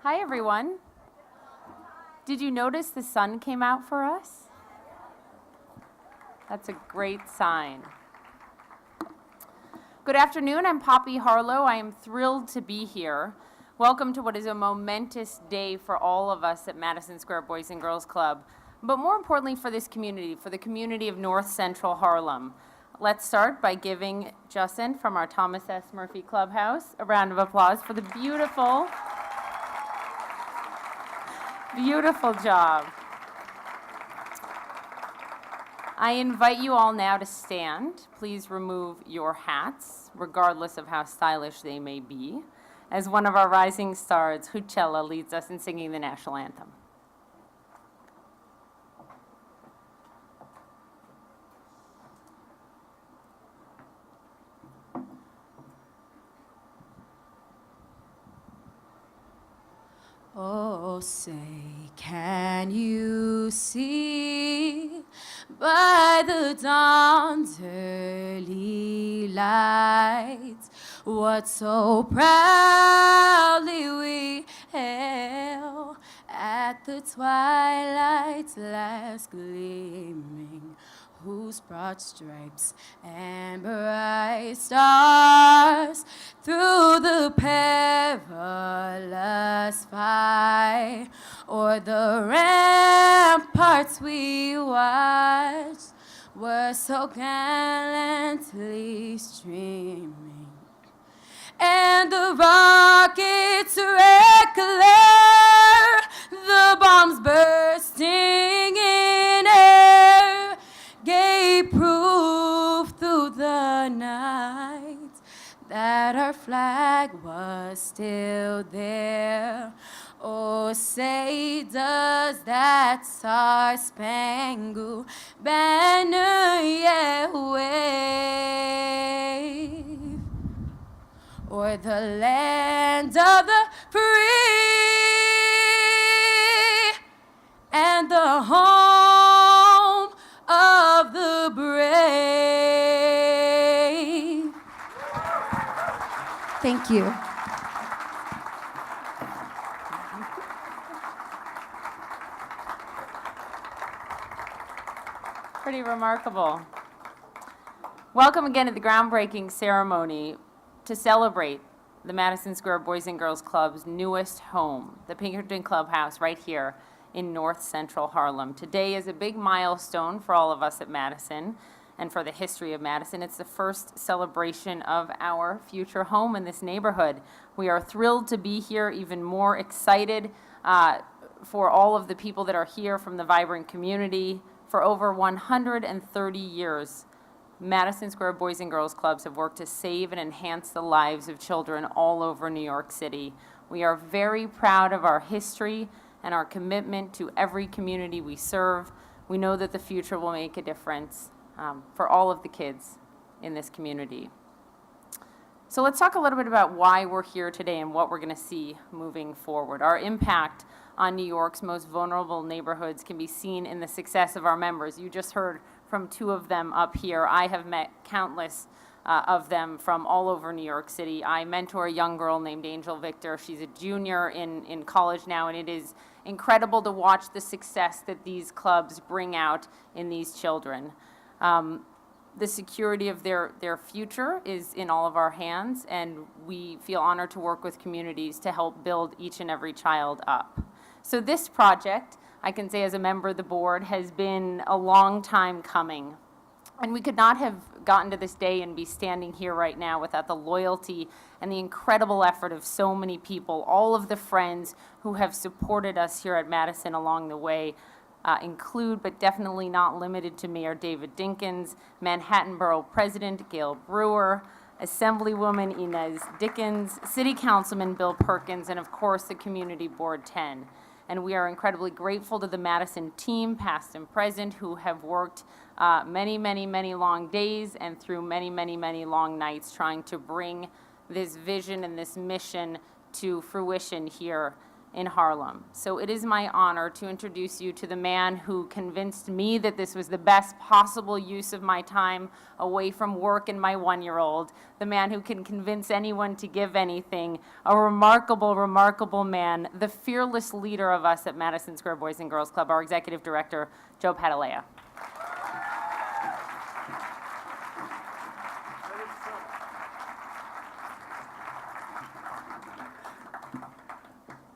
Hi, everyone. Did you notice the sun came out for us? That's a great sign. Good afternoon. I'm Poppy Harlow. I am thrilled to be here. Welcome to what is a momentous day for all of us at Madison Square Boys and Girls Club, but more importantly for this community, for the community of North Central Harlem. Let's start by giving Justin from our Thomas S. Murphy Clubhouse a round of applause for the beautiful job. I invite you all now to stand. Please remove your hats, regardless of how stylish they may be, as one of our rising stars, Huchella, leads us in singing the National Anthem. Oh, say, can you see by the dawn's early light what so proudly we hailed at the twilight's last gleaming, whose broad stripes and bright stars through the perilous fight o'er the ramparts we watched were so gallantly streaming, and the rockets' red glare, the bombs bursting in air, gave proof through the night that our flag was still there. Oh, say, does that star-spangled banner yet wave o'er the land of the free and the home of the brave? Thank you. Pretty remarkable. Welcome again to the groundbreaking ceremony to celebrate the Madison Square Boys and Girls Club's newest home, the Pinkerton Clubhouse, right here in North Central Harlem. Today is a big milestone for all of us at Madison and for the history of Madison. It's the first celebration of our future home in this neighborhood. We are thrilled to be here, even more excited for all of the people that are here from the vibrant community. For over 130 years, Madison Square Boys and Girls Clubs have worked to save and enhance the lives of children all over New York City. We are very proud of our history and our commitment to every community we serve. We know that the future will make a difference for all of the kids in this community. So let's talk a little bit about why we're here today and what we're going to see moving forward. Our impact on New York's most vulnerable neighborhoods can be seen in the success of our members. You just heard from two of them up here. I have met countless of them from all over New York City. I mentor a young girl named Angel Victor. She's a junior in college now, and it is incredible to watch the success that these clubs bring out in these children. The security of their future is in all of our hands, and we feel honored to work with communities to help build each and every child up. So this project, I can say as a member of the board, has been a long time coming. And we could not have gotten to this day and be standing here right now without the loyalty and the incredible effort of so many people, all of the friends who have supported us here at Madison along the way. Include, but definitely not limited to, Mayor David Dinkins, Manhattan Borough President Gail Brewer, Assemblywoman Inez Dickens, City Councilman Bill Perkins, and of course the Community Board 10. And we are incredibly grateful to the Madison team, past and present, who have worked many, many, many long days and through many, many, many long nights trying to bring this vision and this mission to fruition here in Harlem. So it is my honor to introduce you to the man who convinced me that this was the best possible use of my time away from work and my one-year-old, the man who can convince anyone to give anything, a remarkable, remarkable man, the fearless leader of us at Madison Square Boys and Girls Club, our executive director, Joe Cataleya.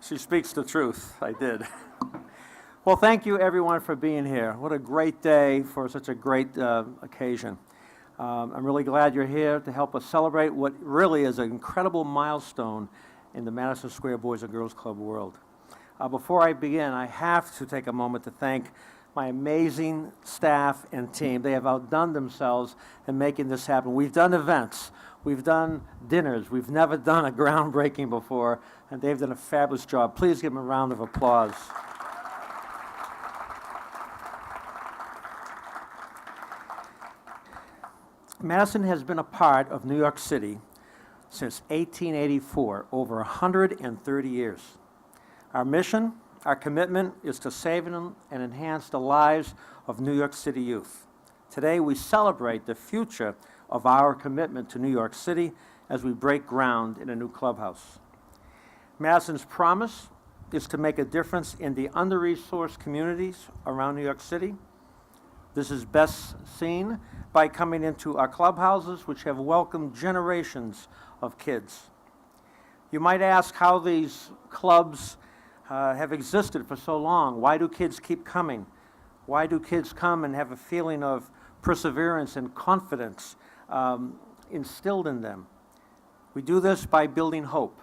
She speaks the truth. I did. Well, thank you, everyone, for being here. What a great day for such a great occasion. I'm really glad you're here to help us celebrate what really is an incredible milestone in the Madison Square Boys and Girls Club world. Before I begin, I have to take a moment to thank my amazing staff and team. They have outdone themselves in making this happen. We've done events. We've done dinners. We've never done a groundbreaking before, and they've done a fabulous job. Please give them a round of applause. Madison has been a part of New York City since 1884, over 130 years. Our mission, our commitment is to save and enhance the lives of New York City youth. Today we celebrate the future of our commitment to New York City as we break ground in a new clubhouse. Madison's promise is to make a difference in the under-resourced communities around New York City. This is best seen by coming into our clubhouses, which have welcomed generations of kids. You might ask how these clubs have existed for so long. Why do kids keep coming? Why do kids come and have a feeling of perseverance and confidence instilled in them? We do this by building hope.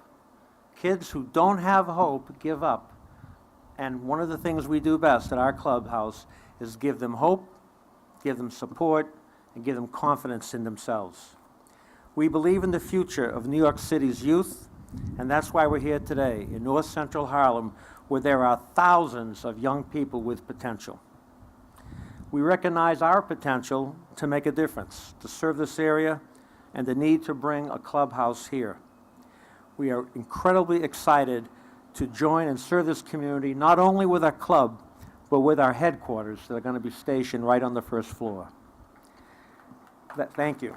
Kids who don't have hope give up. And one of the things we do best at our clubhouse is give them hope, give them support, and give them confidence in themselves. We believe in the future of New York City's youth, and that's why we're here today in North Central Harlem, where there are thousands of young people with potential. We recognize our potential to make a difference, to serve this area, and the need to bring a clubhouse here. We are incredibly excited to join and serve this community, not only with our club, but with our headquarters that are going to be stationed right on the first floor. Thank you.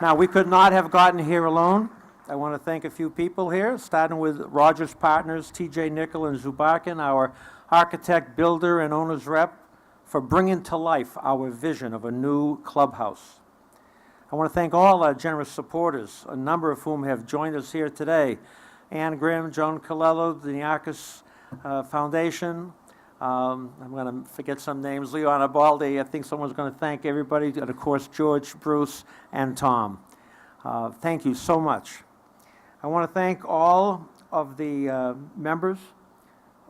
Now, we could not have gotten here alone. I want to thank a few people here, starting with Rogers Partners, T.J. Nickel and Zubakin, our architect, builder, and owner's rep, for bringing to life our vision of a new clubhouse. I want to thank all our generous supporters, a number of whom have joined us here today. Ann Grimm, Joan Colello, the Pinkerton Foundation. I'm going to forget some names. Leona Baldi. I think someone's going to thank everybody. And, of course, George, Bruce, and Tom. Thank you so much. I want to thank all of the members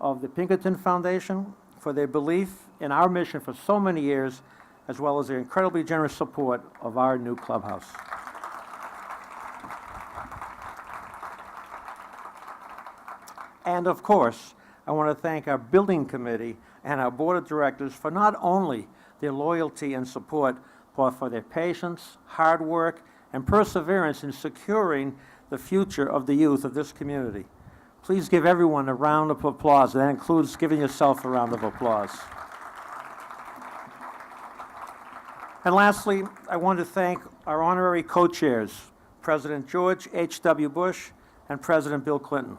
of the Pinkerton Foundation for their belief in our mission for so many years, as well as their incredibly generous support of our new clubhouse. And of course, I want to thank our building committee and our board of directors for not only their loyalty and support, but for their patience, hard work, and perseverance in securing the future of the youth of this community. Please give everyone a round of applause. That includes giving yourself a round of applause. And lastly, I want to thank our honorary co-chairs, President George H.W. Bush and President Bill Clinton.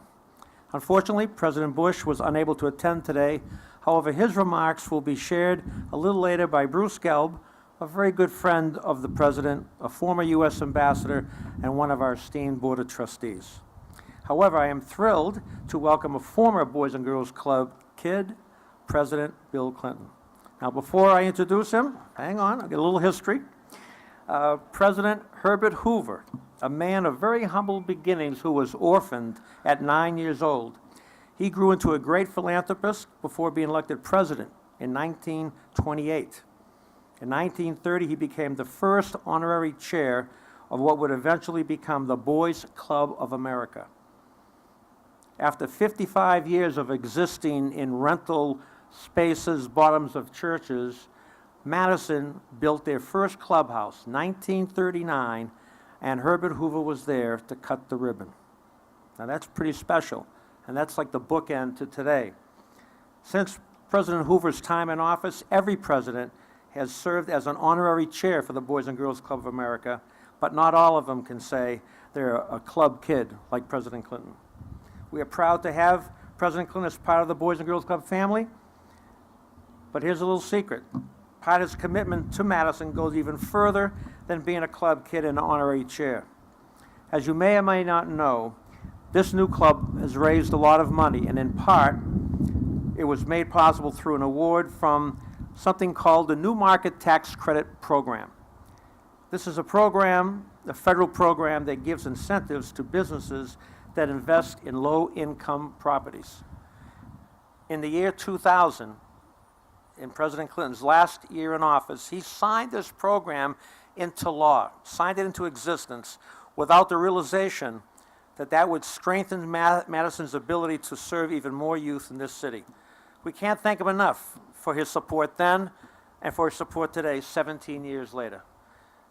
Unfortunately, President Bush was unable to attend today. However, his remarks will be shared a little later by Bruce Gelb, a very good friend of the President, a former U.S. ambassador, and one of our esteemed Board of Trustees. However, I am thrilled to welcome a former Boys and Girls Club kid, President Bill Clinton. Now, before I introduce him, hang on, I'll get a little history. President Herbert Hoover, a man of very humble beginnings who was orphaned at 9 years old. He grew into a great philanthropist before being elected president in 1928. In 1930, he became the first honorary chair of what would eventually become the Boys Club of America. After 55 years of existing in rental spaces, bottoms of churches, Madison built their first clubhouse, 1939, and Herbert Hoover was there to cut the ribbon. Now that's pretty special. and that's like the bookend to today. Since President Hoover's time in office, every president has served as an honorary chair for the Boys and Girls Club of America, but not all of them can say they're a club kid like President Clinton. We are proud to have President Clinton as part of the Boys and Girls Club family, but here's a little secret. Part of his commitment to Madison goes even further than being a club kid and an honorary chair. As you may or may not know, this new club has raised a lot of money, and in part, it was made possible through an award from something called the New Market Tax Credit Program. This is a program, a federal program that gives incentives to businesses that invest in low-income properties. In the year 2000, in President Clinton's last year in office, he signed this program into law, signed it into existence without the realization that that would strengthen Madison's ability to serve even more youth in this city. We can't thank him enough for his support then and for his support today, 17 years later.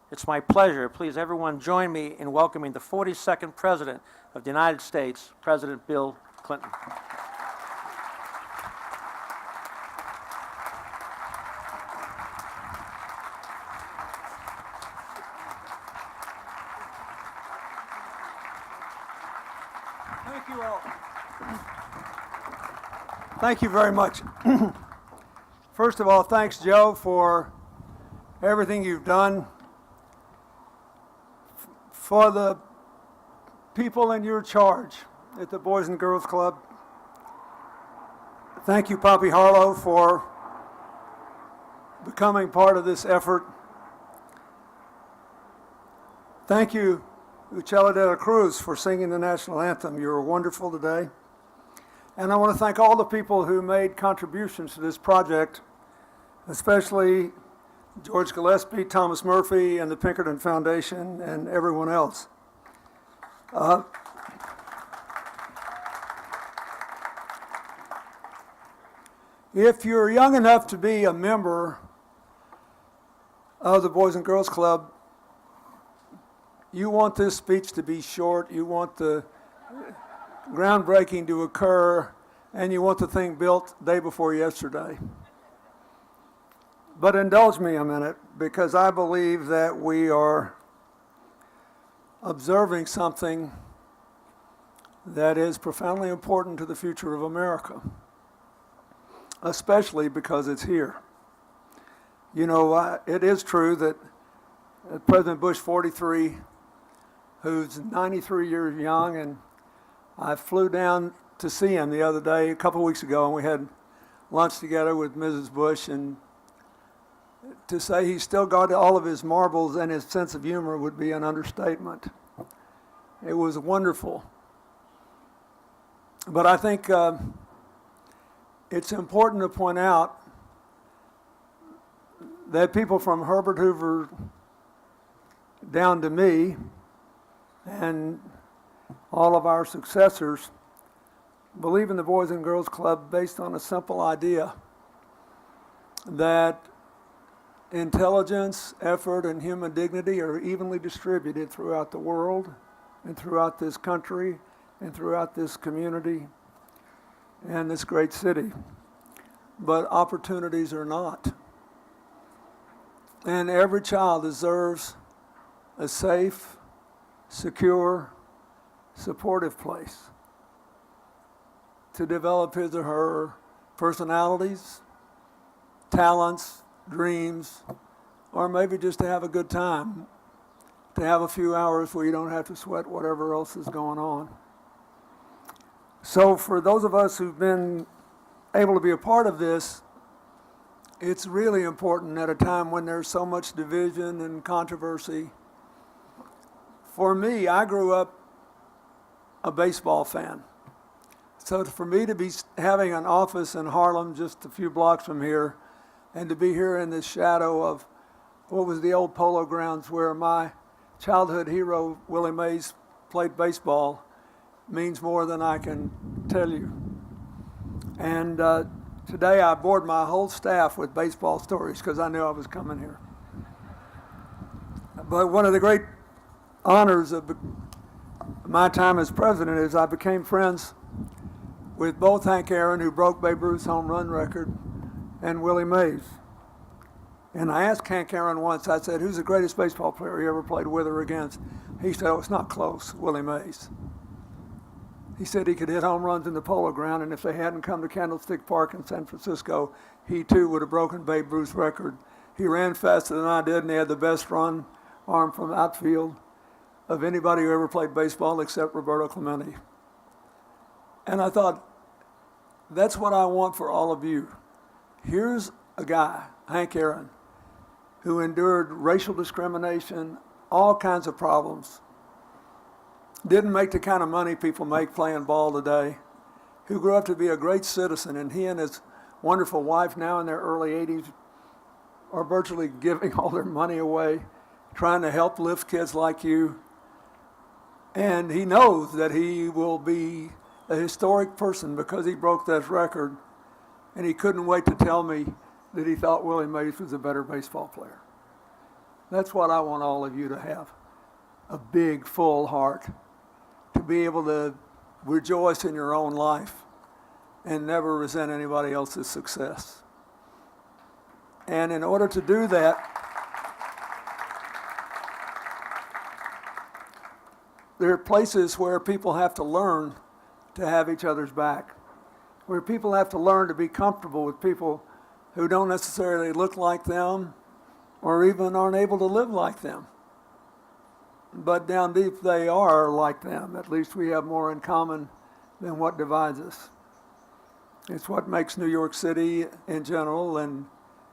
It's my pleasure. Please, everyone, join me in welcoming the 42nd President of the United States, President Bill Clinton. Thank you all. Thank you very much. First of all, thanks, Joe, for everything you've done for the people in your charge at the Boys and Girls Club. Thank you, Poppy Harlow, for becoming part of this effort. Thank you, Uchela de la Cruz, for singing the National Anthem. You were wonderful today. And I want to thank all the people who made contributions to this project, especially George Gillespie, Thomas Murphy, and the Pinkerton Foundation, and everyone else. If you're young enough to be a member of the Boys and Girls Club, you want this speech to be short, you want the groundbreaking to occur, and you want the thing built day before yesterday. But indulge me a minute, because I believe that we are observing something that is profoundly important to the future of America, especially because it's here. You know, it is true that President Bush 43, who's 93 years young, and I flew down to see him the other day, a couple of weeks ago, and we had lunch together with Mrs. Bush, and to say he's still got all of his marbles and his sense of humor would be an understatement. It was wonderful. But I think it's important to point out that people from Herbert Hoover down to me and all of our successors believe in the Boys and Girls Club based on a simple idea that intelligence, effort, and human dignity are evenly distributed throughout the world and throughout this country and throughout this community and this great city. But opportunities are not. And every child deserves a safe, secure, supportive place to develop his or her personalities, talents, dreams, or maybe just to have a good time, to have a few hours where you don't have to sweat whatever else is going on. So for those of us who've been able to be a part of this, it's really important at a time when there's so much division and controversy. For me, I grew up a baseball fan. So for me to be having an office in Harlem just a few blocks from here, and to be here in the shadow of what was the old polo grounds where my childhood hero, Willie Mays, played baseball, means more than I can tell you. And today I bored my whole staff with baseball stories because I knew I was coming here. But one of the great honors of my time as president is I became friends with both Hank Aaron, who broke Babe Ruth's home run record, and Willie Mays. And I asked Hank Aaron once, I said, who's the greatest baseball player you ever played with or against? He said, oh, it's not close, Willie Mays. He said he could hit home runs in the Polo Ground, and if they hadn't come to Candlestick Park in San Francisco, he too would have broken Babe Ruth's record. He ran faster than I did, and he had the best run arm from outfield of anybody who ever played baseball except Roberto Clemente. And I thought, that's what I want for all of you. Here's a guy, Hank Aaron, who endured racial discrimination, all kinds of problems, didn't make the kind of money people make playing ball today, who grew up to be a great citizen, and he and his wonderful wife, now in their early 80s, are virtually giving all their money away, trying to help lift kids like you. And he knows that he will be a historic person because he broke that record, and he couldn't wait to tell me that he thought Willie Mays was a better baseball player. That's what I want all of you to have, a big, full heart, to be able to rejoice in your own life and never resent anybody else's success. And in order to do that, there are places where people have to learn to have each other's back, where people have to learn to be comfortable with people who don't necessarily look like them or even aren't able to live like them. But down deep, they are like them. At least we have more in common than what divides us. It's what makes New York City in general and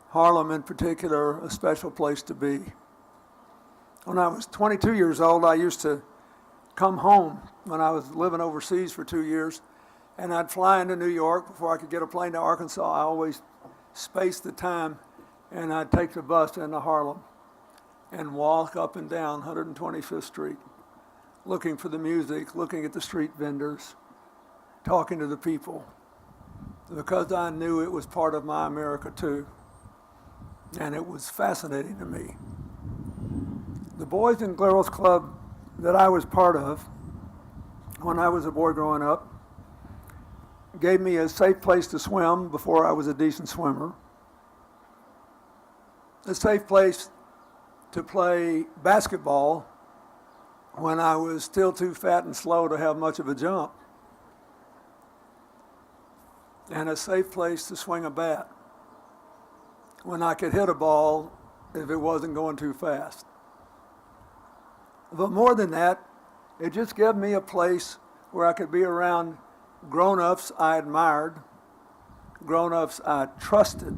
Harlem in particular a special place to be. When I was 22 years old, I used to come home when I was living overseas for 2 years, and I'd fly into New York before I could get a plane to Arkansas. I always spaced the time, and I'd take the bus into Harlem and walk up and down 125th Street, looking for the music, looking at the street vendors, talking to the people, because I knew it was part of my America too, and it was fascinating to me. The Boys and Girls Club that I was part of when I was a boy growing up gave me a safe place to swim before I was a decent swimmer, a safe place to play basketball when I was still too fat and slow to have much of a jump, and a safe place to swing a bat when I could hit a ball if it wasn't going too fast. But more than that, it just gave me a place where I could be around grown-ups I admired, grown-ups I trusted,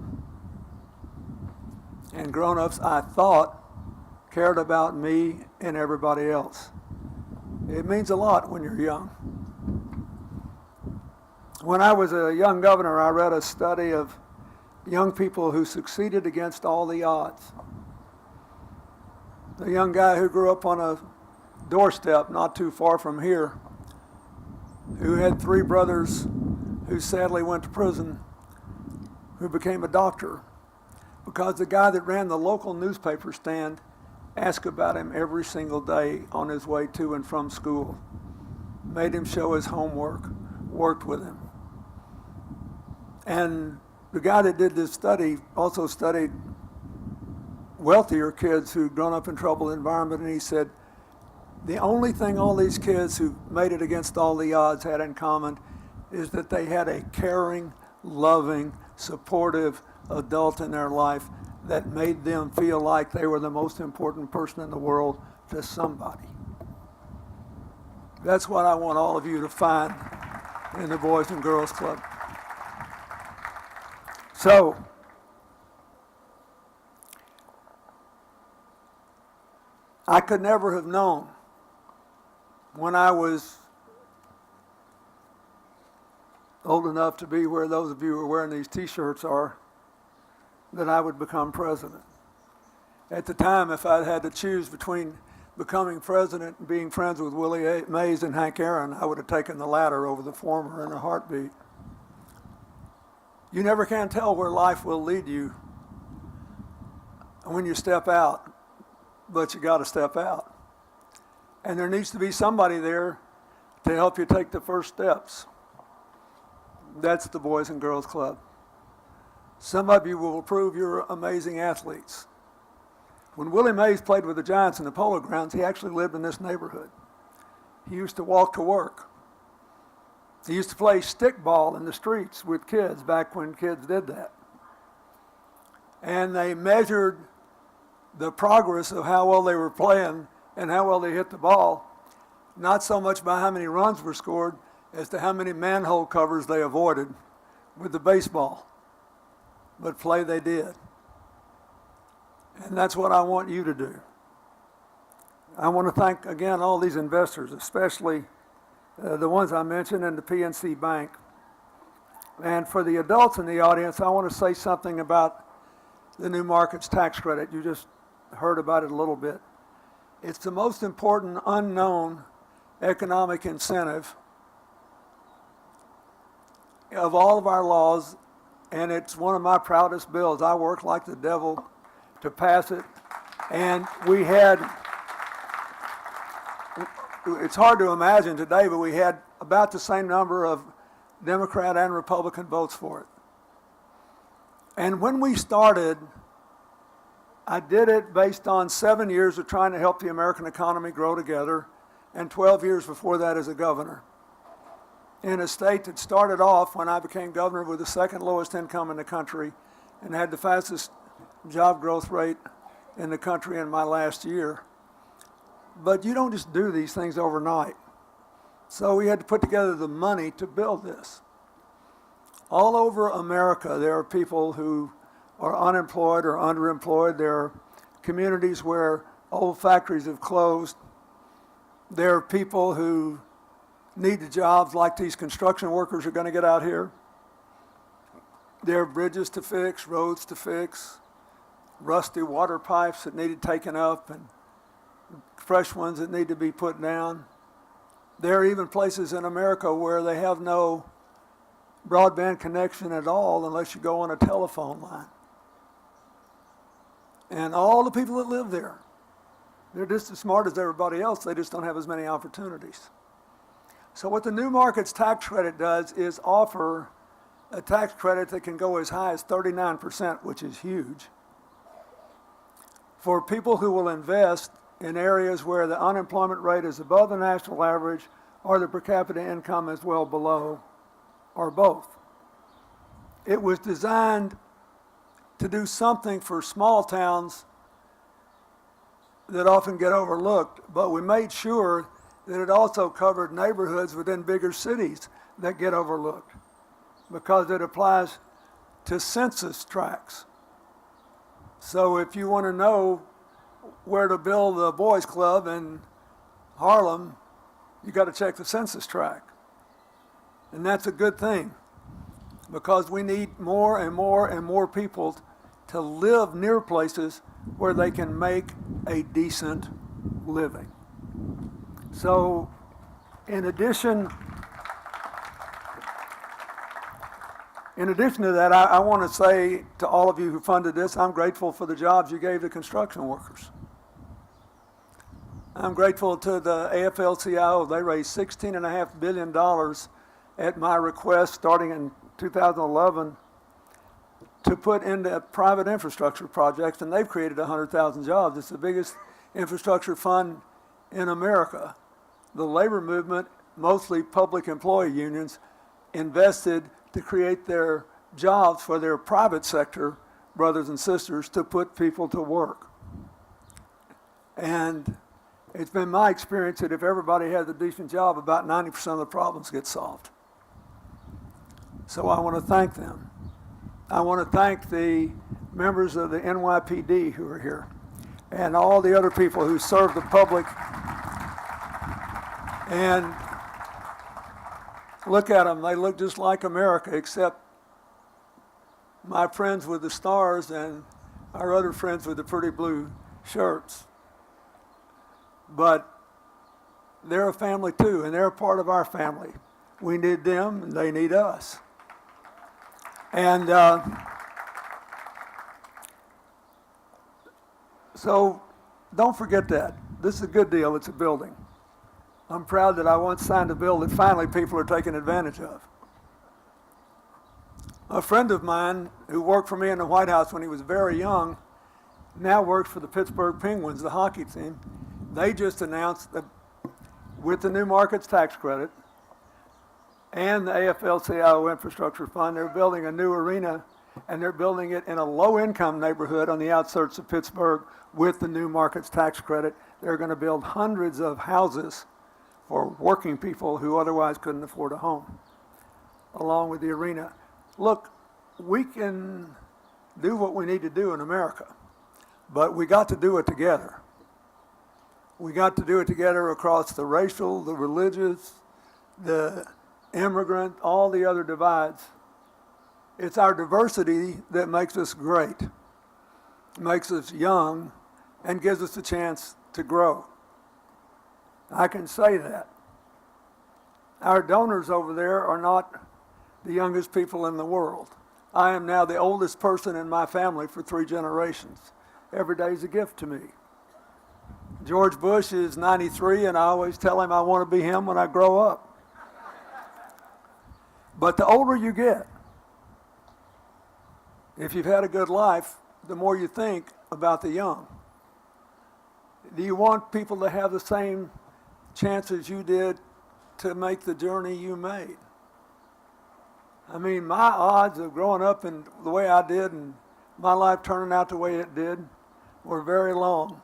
and grown-ups I thought cared about me and everybody else. It means a lot when you're young. When I was a young governor, I read a study of young people who succeeded against all the odds. The young guy who grew up on a doorstep not too far from here, who had 3 brothers who sadly went to prison, who became a doctor because the guy that ran the local newspaper stand asked about him every single day on his way to and from school, made him show his homework, worked with him. And the guy that did this study also studied wealthier kids who'd grown up in troubled environment, and he said, the only thing all these kids who made it against all the odds had in common is that they had a caring, loving, supportive adult in their life that made them feel like they were the most important person in the world to somebody. That's what I want all of you to find in the Boys and Girls Club. So, I could never have known when I was old enough to be where those of you who are wearing these t-shirts are, that I would become president. At the time, if I'd had to choose between becoming president and being friends with Willie Mays and Hank Aaron, I would have taken the latter over the former in a heartbeat. You never can tell where life will lead you when you step out, but you got to step out. And there needs to be somebody there to help you take the first steps. That's the Boys and Girls Club. Some of you will prove you're amazing athletes. When Willie Mays played with the Giants in the Polo Grounds, he actually lived in this neighborhood. He used to walk to work. He used to play stickball in the streets with kids back when kids did that. And they measured the progress of how well they were playing and how well they hit the ball, not so much by how many runs were scored as to how many manhole covers they avoided with the baseball. But play they did. And that's what I want you to do. I want to thank, again, all these investors, especially the ones I mentioned and the PNC Bank. And for the adults in the audience, I want to say something about the New Markets Tax Credit. You just heard about it a little bit. It's the most important unknown economic incentive of all of our laws, and it's one of my proudest bills. I worked like the devil to pass it, and we had, it's hard to imagine today, but we had about the same number of Democrat and Republican votes for it. And when we started, I did it based on 7 years of trying to help the American economy grow together, and 12 years before that as a governor, in a state that started off, when I became governor, with the second lowest income in the country and had the fastest job growth rate in the country in my last year. But you don't just do these things overnight. So we had to put together the money to build this. All over America, there are people who are unemployed or underemployed. There are communities where old factories have closed. There are people who need the jobs, like these construction workers are going to get out here. There are bridges to fix, roads to fix, rusty water pipes that needed taken up, and fresh ones that need to be put down. There are even places in America where they have no broadband connection at all unless you go on a telephone line. And all the people that live there, they're just as smart as everybody else, they just don't have as many opportunities. So what the New Markets Tax Credit does is offer a tax credit that can go as high as 39%, which is huge, for people who will invest in areas where the unemployment rate is above the national average or the per capita income is well below, or both. It was designed to do something for small towns that often get overlooked, but we made sure that it also covered neighborhoods within bigger cities that get overlooked, because it applies to census tracts. So if you want to know where to build a boys club in Harlem, you got to check the census tract. And that's a good thing, because we need more and more and more people to live near places where they can make a decent living. So, in addition to that, I want to say to all of you who funded this, I'm grateful for the jobs you gave to construction workers. I'm grateful to the AFL-CIO. They raised $16.5 billion at my request starting in 2011 to put into private infrastructure projects, and they've created 100,000 jobs. It's the biggest infrastructure fund in America. The labor movement, mostly public employee unions, invested to create their jobs for their private sector brothers and sisters to put people to work. And it's been my experience that if everybody has a decent job, about 90% of the problems get solved. So I want to thank them. I want to thank the members of the NYPD who are here, and all the other people who serve the public. And look at them, they look just like America, except my friends with the stars and our other friends with the pretty blue shirts. But they're a family too, and they're a part of our family. We need them, and they need us. And so don't forget that. This is a good deal. It's a building. I'm proud that I once signed a bill that finally people are taking advantage of. A friend of mine who worked for me in the White House when he was very young now works for the Pittsburgh Penguins, the hockey team. They just announced that with the new markets tax credit and the AFL-CIO infrastructure fund, they're building a new arena, and they're building it in a low-income neighborhood on the outskirts of Pittsburgh with the new markets tax credit. They're going to build hundreds of houses for working people who otherwise couldn't afford a home, along with the arena. Look, we can do what we need to do in America, but we got to do it together. We got to do it together across the racial, the religious, the immigrant, all the other divides. It's our diversity that makes us great, makes us young, and gives us a chance to grow. I can say that. Our donors over there are not the youngest people in the world. I am now the oldest person in my family for 3 generations. Every day is a gift to me. George Bush is 93, and I always tell him I want to be him when I grow up. But the older you get, if you've had a good life, the more you think about the young. Do you want people to have the same chances you did to make the journey you made? I mean, my odds of growing up in the way I did and my life turning out the way it did were very long.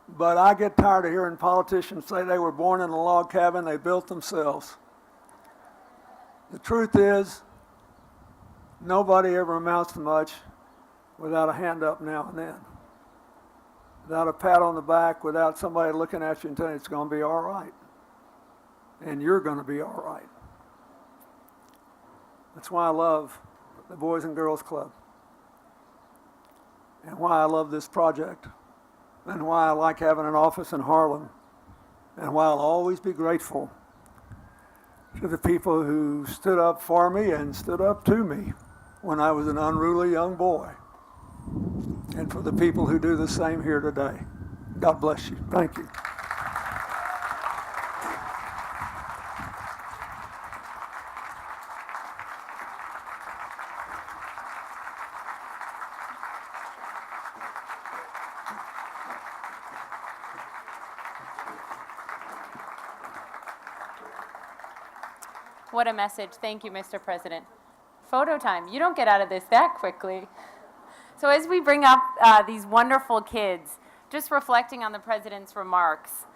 But I get tired of hearing politicians say they were born in a log cabin they built themselves. The truth is, nobody ever amounts to much without a hand up now and then, without a pat on the back, without somebody looking at you and telling you it's going to be all right. And you're going to be all right. That's why I love the Boys and Girls Club, and why I love this project, and why I like having an office in Harlem, and why I'll always be grateful to the people who stood up for me and stood up to me when I was an unruly young boy, and for the people who do the same here today. God bless you. Thank you. What a message. Thank you, Mr. President. Photo time. You don't get out of this that quickly. So as we bring up these wonderful kids, just reflecting on the president's remarks,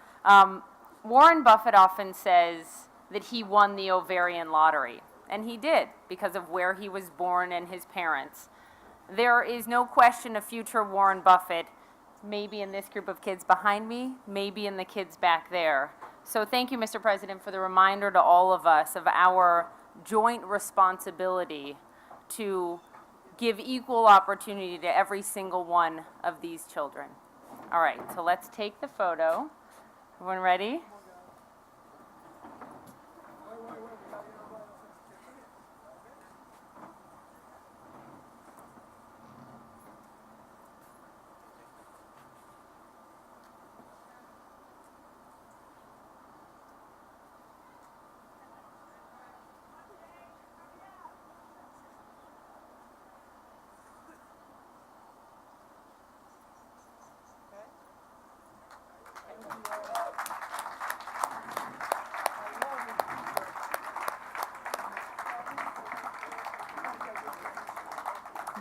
Warren Buffett often says that he won the ovarian lottery. And he did, because of where he was born and his parents. There is no question of future Warren Buffett, maybe in this group of kids behind me, maybe in the kids back there. So thank you, Mr. President, for the reminder to all of us of our joint responsibility to give equal opportunity to every single one of these children. All right, so let's take the photo. Everyone ready?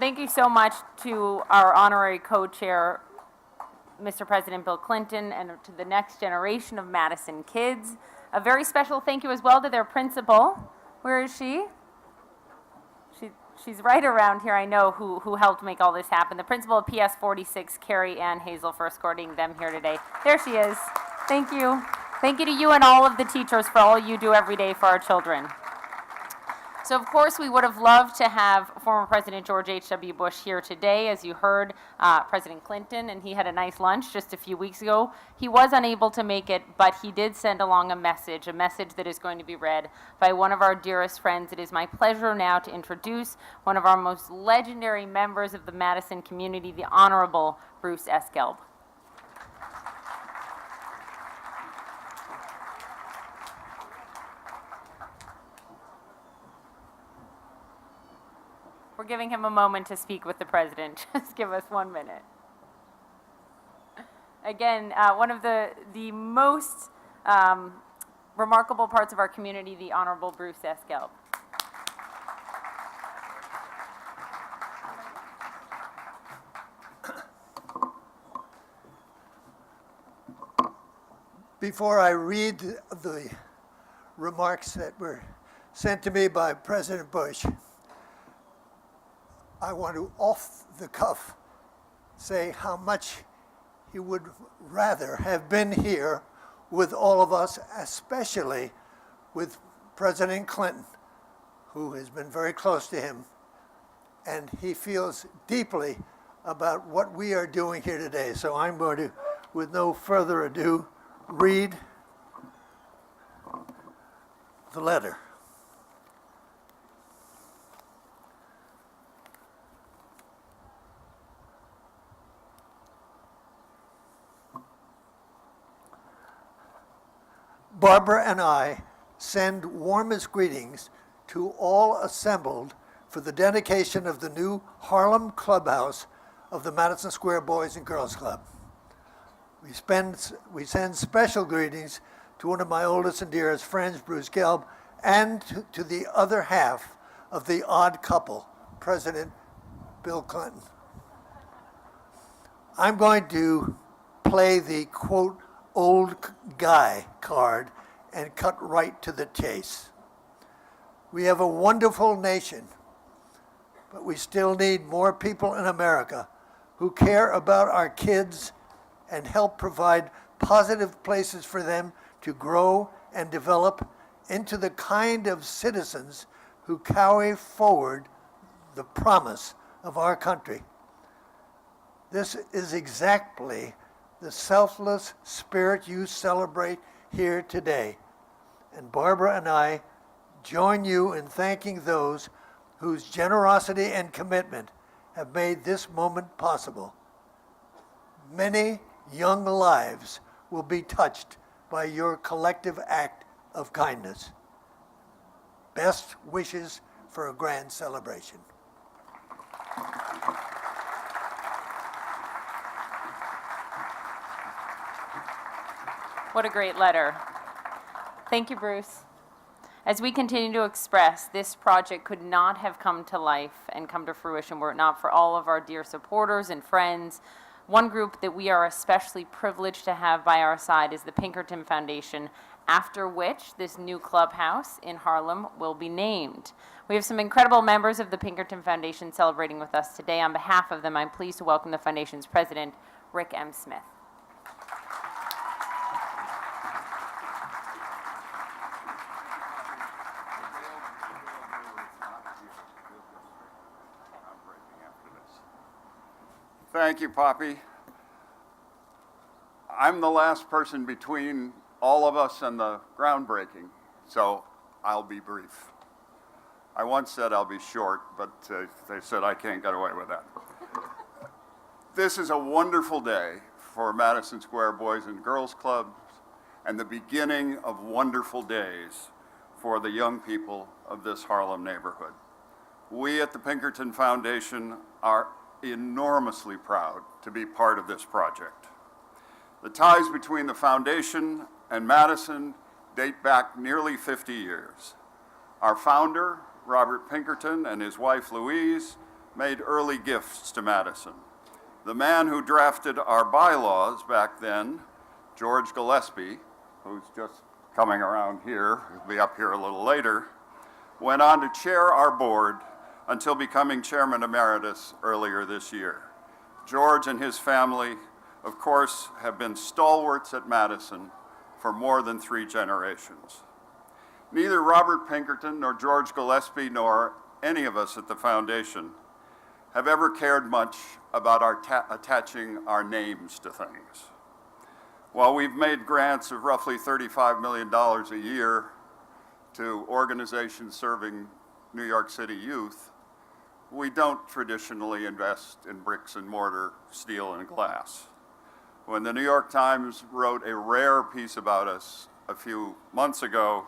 Thank you so much to our honorary co-chair, Mr. President Bill Clinton, and to the next generation of Madison kids. A very special thank you as well to their principal. Where is she? She's right around here, I know, who helped make all this happen. The principal of PS 46, Carrie Ann Hazel, for escorting them here today. There she is. Thank you. Thank you to you and all of the teachers for all you do every day for our children. So, of course, we would have loved to have former President George H.W. Bush here today. As you heard, President Clinton, and he had a nice lunch just a few weeks ago. He was unable to make it, but he did send along a message that is going to be read by one of our dearest friends. It is my pleasure now to introduce one of our most legendary members of the Madison community, the Honorable Bruce S. Gelb. We're giving him a moment to speak with the president. Just give us 1 minute. Again, one of the most remarkable parts of our community, the Honorable Bruce S. Gelb. Before I read the remarks that were sent to me by President Bush, I want to, off the cuff, say how much he would rather have been here with all of us, especially with President Clinton, who has been very close to him, and he feels deeply about what we are doing here today. So I'm going to, with no further ado, read the letter. Barbara and I send warmest greetings to all assembled for the dedication of the new Harlem Clubhouse of the Madison Square Boys and Girls Club. We send special greetings to one of my oldest and dearest friends, Bruce Gelb, and to the other half of the odd couple, President Bill Clinton. I'm going to play the, quote, old guy card and cut right to the chase. We have a wonderful nation, but we still need more people in America who care about our kids and help provide positive places for them to grow and develop into the kind of citizens who carry forward the promise of our country. This is exactly the selfless spirit you celebrate here today. And Barbara and I join you in thanking those whose generosity and commitment have made this moment possible. Many young lives will be touched by your collective act of kindness. Best wishes for a grand celebration. What a great letter. Thank you, Bruce. As we continue to express, this project could not have come to life and come to fruition were it not for all of our dear supporters and friends. One group that we are especially privileged to have by our side is the Pinkerton Foundation, after which this new clubhouse in Harlem will be named. We have some incredible members of the Pinkerton Foundation celebrating with us today. On behalf of them, I'm pleased to welcome the Foundation's president, Rick M. Smith. Thank you, Poppy. I'm the last person between all of us and the groundbreaking, so I'll be brief. I once said I'll be short, but they said I can't get away with that. This is a wonderful day for Madison Square Boys and Girls Clubs and the beginning of wonderful days for the young people of this Harlem neighborhood. We at the Pinkerton Foundation are enormously proud to be part of this project. The ties between the foundation and Madison date back nearly 50 years. Our founder, Robert Pinkerton, and his wife Louise made early gifts to Madison. The man who drafted our bylaws back then, George Gillespie, who's just coming around here, he'll be up here a little later, went on to chair our board until becoming chairman emeritus earlier this year. George and his family, of course, have been stalwarts at Madison for more than 3 generations. Neither Robert Pinkerton nor George Gillespie nor any of us at the foundation have ever cared much about attaching our names to things. While we've made grants of roughly $35 million a year to organizations serving New York City youth, we don't traditionally invest in bricks and mortar, steel and glass. When the New York Times wrote a rare piece about us a few months ago,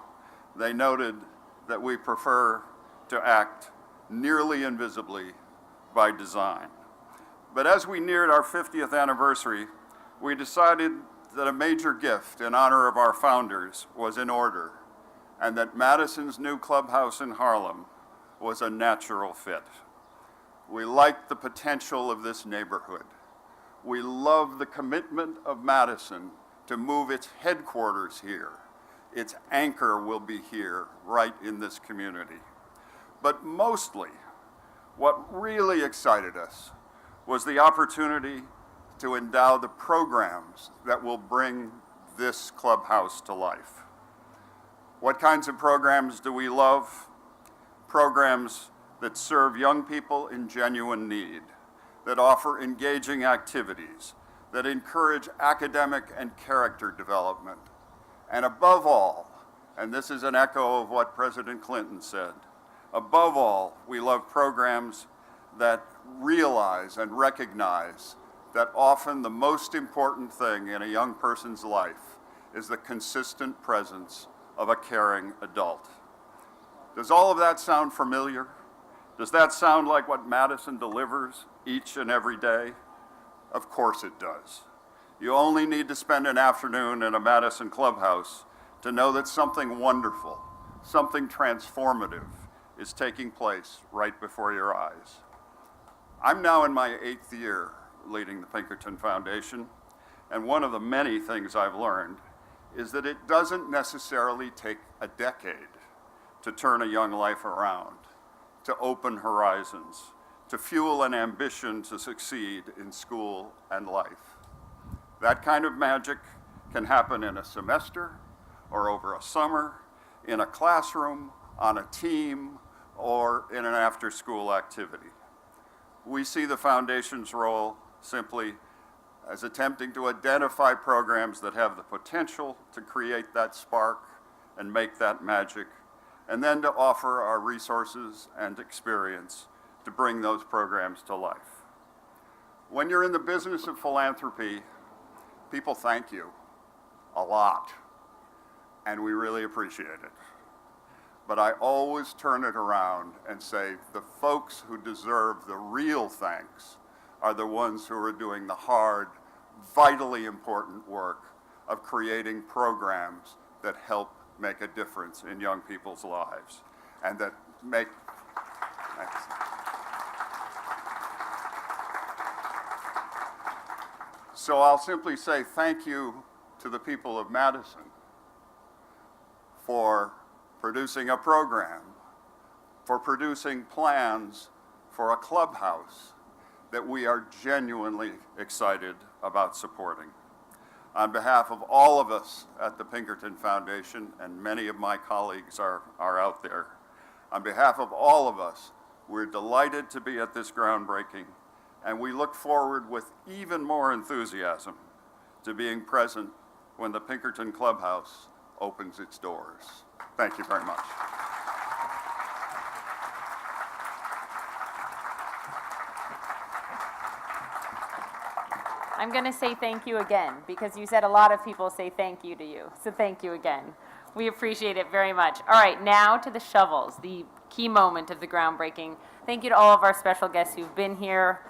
they noted that we prefer to act nearly invisibly by design. But as we neared our 50th anniversary, we decided that a major gift in honor of our founders was in order, and that Madison's new clubhouse in Harlem was a natural fit. We liked the potential of this neighborhood. We love the commitment of Madison to move its headquarters here. Its anchor will be here, right in this community. But mostly, what really excited us was the opportunity to endow the programs that will bring this clubhouse to life. What kinds of programs do we love? Programs that serve young people in genuine need, that offer engaging activities, that encourage academic and character development. And above all, and this is an echo of what President Clinton said, above all, we love programs that realize and recognize that often the most important thing in a young person's life is the consistent presence of a caring adult. Does all of that sound familiar? Does that sound like what Madison delivers each and every day? Of course it does. You only need to spend an afternoon in a Madison clubhouse to know that something wonderful, something transformative is taking place right before your eyes. I'm now in my 8th year leading the Pinkerton Foundation, and one of the many things I've learned is that it doesn't necessarily take a decade to turn a young life around, to open horizons, to fuel an ambition to succeed in school and life. That kind of magic can happen in a semester or over a summer, in a classroom, on a team, or in an after-school activity. We see the Foundation's role simply as attempting to identify programs that have the potential to create that spark and make that magic, and then to offer our resources and experience to bring those programs to life. When you're in the business of philanthropy, people thank you a lot, and we really appreciate it. But I always turn it around and say the folks who deserve the real thanks are the ones who are doing the hard, vitally important work of creating programs that help make a difference in young people's lives and that make. Thanks. So I'll simply say thank you to the people of Madison for producing a program, for producing plans for a clubhouse that we are genuinely excited about supporting. On behalf of all of us at the Pinkerton Foundation, and many of my colleagues are out there, on behalf of all of us, we're delighted to be at this groundbreaking, and we look forward with even more enthusiasm to being present when the Pinkerton Clubhouse opens its doors. Thank you very much. I'm going to say thank you again, because you said a lot of people say thank you to you. So thank you again. We appreciate it very much. All right, now to the shovels, the key moment of the groundbreaking. Thank you to all of our special guests who've been here.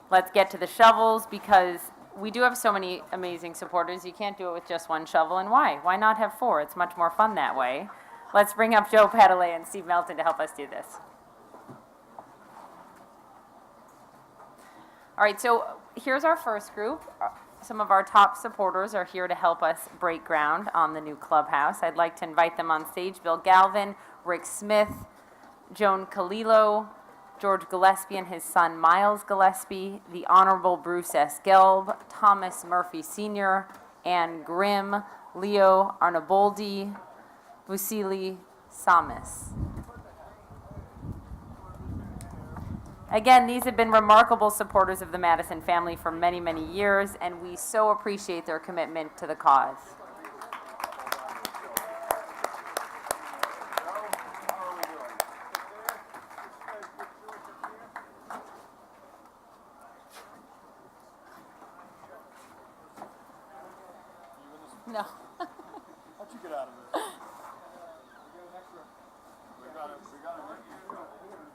Let's get to the shovels, because we do have so many amazing supporters. You can't do it with just one shovel, and why? Why not have 4? It's much more fun that way. Let's bring up Joe Cataleya and Steve Melton to help us do this. All right, so here's our first group. Some of our top supporters are here to help us break ground on the new clubhouse. I'd like to invite them on stage. Bill Galvin, Rick Smith, Joan Kalilo, George Gillespie and his son Miles Gillespie, the Honorable Bruce S. Gelb, Thomas Murphy Sr., Ann Grimm, Leo Arnaboldi, Vasily Samis. Again, these have been remarkable supporters of the Madison family for many, many years, and we so appreciate their commitment to the cause. No. How'd you get out of this? We got it.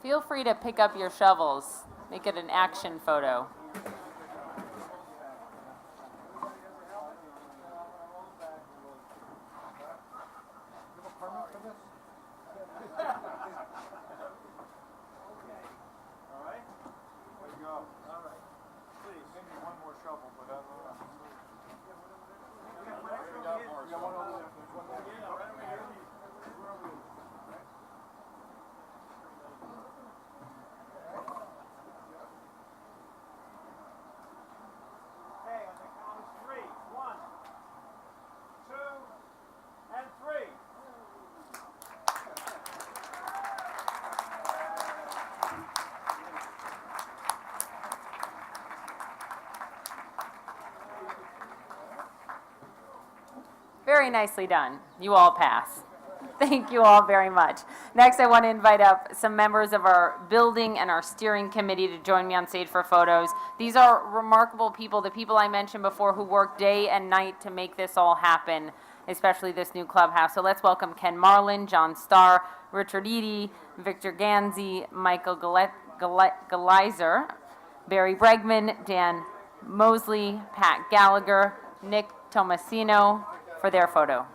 Feel free to pick up your shovels. Make it an action photo. Very nicely done. You all pass. Thank you all very much. Next, I want to invite up some members of our building and our steering committee to join me on stage for photos. These are remarkable people, the people I mentioned before who work day and night to make this all happen, especially this new clubhouse. So let's welcome Ken Marlin, John Starr, Richard Eady, Victor Ganzi, Michael Gleiser, Barry Bregman, Dan Mosley, Pat Gallagher, Nick Tomasino for their photo.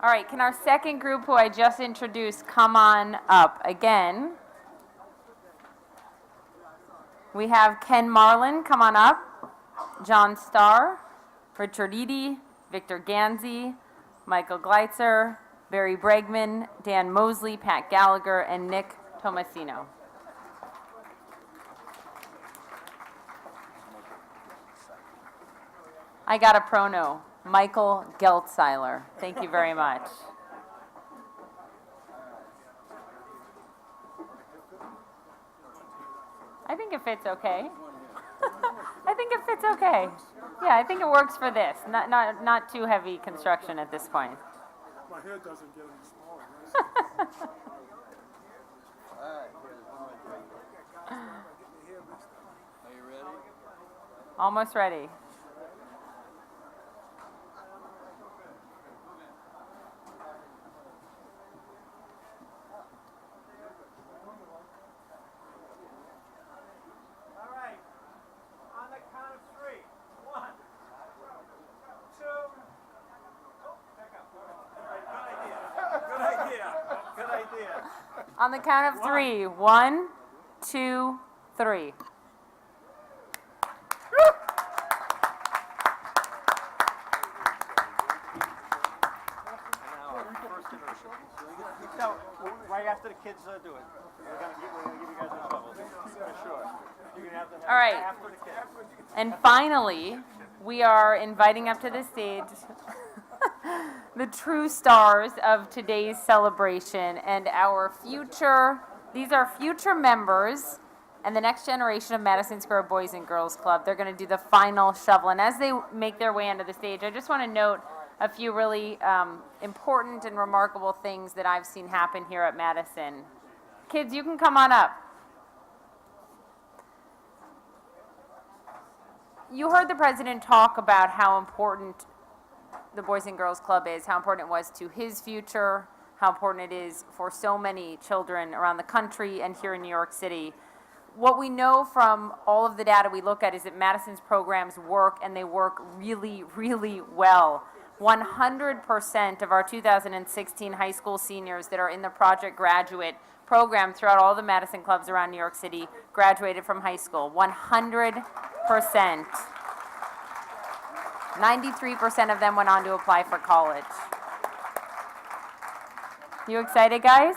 All right, can our second group, who I just introduced, come on up again? We have Ken Marlin, come on up. John Starr, Richard Eady, Victor Ganzi, Michael Gleitzer, Barry Bregman, Dan Mosley, Pat Gallagher, and Nick Tomasino. I got a prono. Michael Geltzeiler. Thank you very much. I think it fits okay. I think it fits okay. Yeah, I think it works for this. Not too heavy construction at this point. My head doesn't get any smaller. Are you ready? Almost ready. On the count of three. 1, 2, 3. No, right after the kids do it. We're gonna give you guys a shovel. For sure. You're gonna have to have All right. it after the kids. And finally, we are inviting up to the stage the true stars of today's celebration and our future, these are future members and the next generation of Madison Square Boys and Girls Club. They're going to do the final shovel. And as they make their way onto the stage, I just want to note a few really important and remarkable things that I've seen happen here at Madison. Kids, you can come on up. You heard the president talk about how important the Boys and Girls Club is, how important it was to his future, how important it is for so many children around the country and here in New York City. What we know from all of the data we look at is that Madison's programs work, and they work really, really well. 100% of our 2016 high school seniors that are in the Project Graduate program throughout all the Madison clubs around New York City graduated from high school. 100%. 93% of them went on to apply for college. You excited, guys?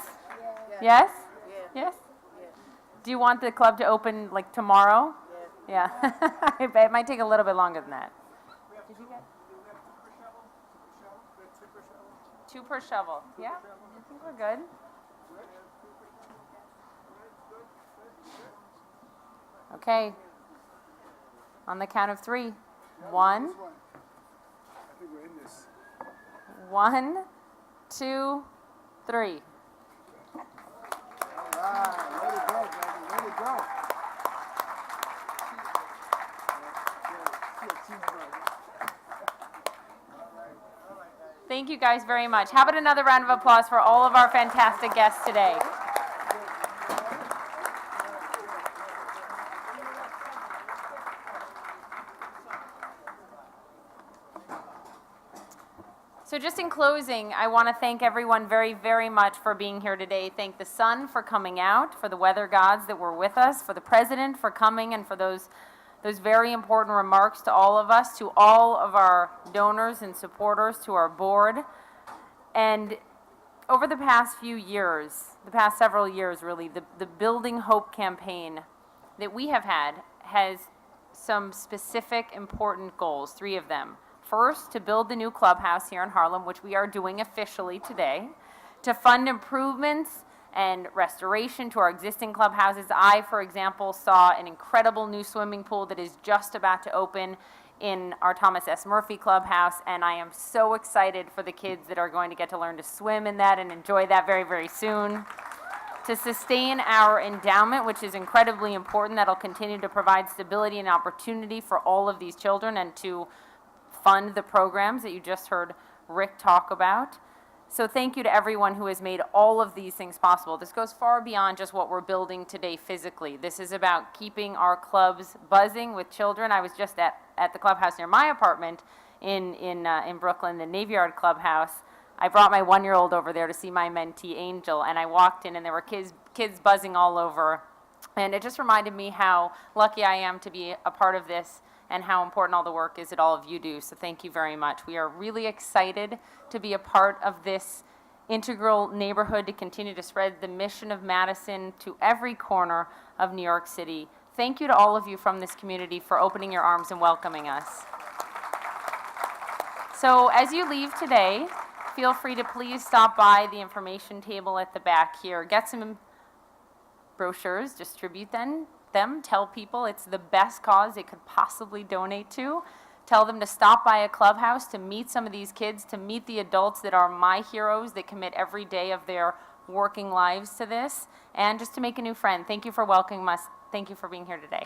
Yes? Yes? Do you want the club to open like tomorrow? Yeah. I bet it might take a little bit longer than that. Did you get? 2 per shovel. Yeah? I think we're good. Okay. On the count of 3. 1. 1, 2, 3. Thank you guys very much. How about another round of applause for all of our fantastic guests today? So just in closing, I want to thank everyone very, very much for being here today. Thank the sun for coming out, for the weather gods that were with us, for the president for coming, and for those very important remarks to all of us, to all of our donors and supporters, to our board. And over the past few years, the past several years really, the Building Hope campaign that we have had has some specific important goals, 3 of them. First, to build the new clubhouse here in Harlem, which we are doing officially today, to fund improvements and restoration to our existing clubhouses. I, for example, saw an incredible new swimming pool that is just about to open in our Thomas S. Murphy clubhouse, and I am so excited for the kids that are going to get to learn to swim in that and enjoy that very, very soon. To sustain our endowment, which is incredibly important, that'll continue to provide stability and opportunity for all of these children, and to fund the programs that you just heard Rick talk about. So thank you to everyone who has made all of these things possible. This goes far beyond just what we're building today physically. This is about keeping our clubs buzzing with children. I was just at the clubhouse near my apartment in Brooklyn, the Navy Yard Clubhouse. I brought my 1-year-old over there to see my mentee, Angel, and I walked in and there were kids buzzing all over. And it just reminded me how lucky I am to be a part of this and how important all the work is that all of you do. So thank you very much. We are really excited to be a part of this integral neighborhood to continue to spread the mission of Madison to every corner of New York City. Thank you to all of you from this community for opening your arms and welcoming us. So as you leave today, feel free to please stop by the information table at the back here. Get some brochures, distribute them, tell people it's the best cause they could possibly donate to. Tell them to stop by a clubhouse, to meet some of these kids, to meet the adults that are my heroes that commit every day of their working lives to this, and just to make a new friend. Thank you for welcoming us. Thank you for being here today.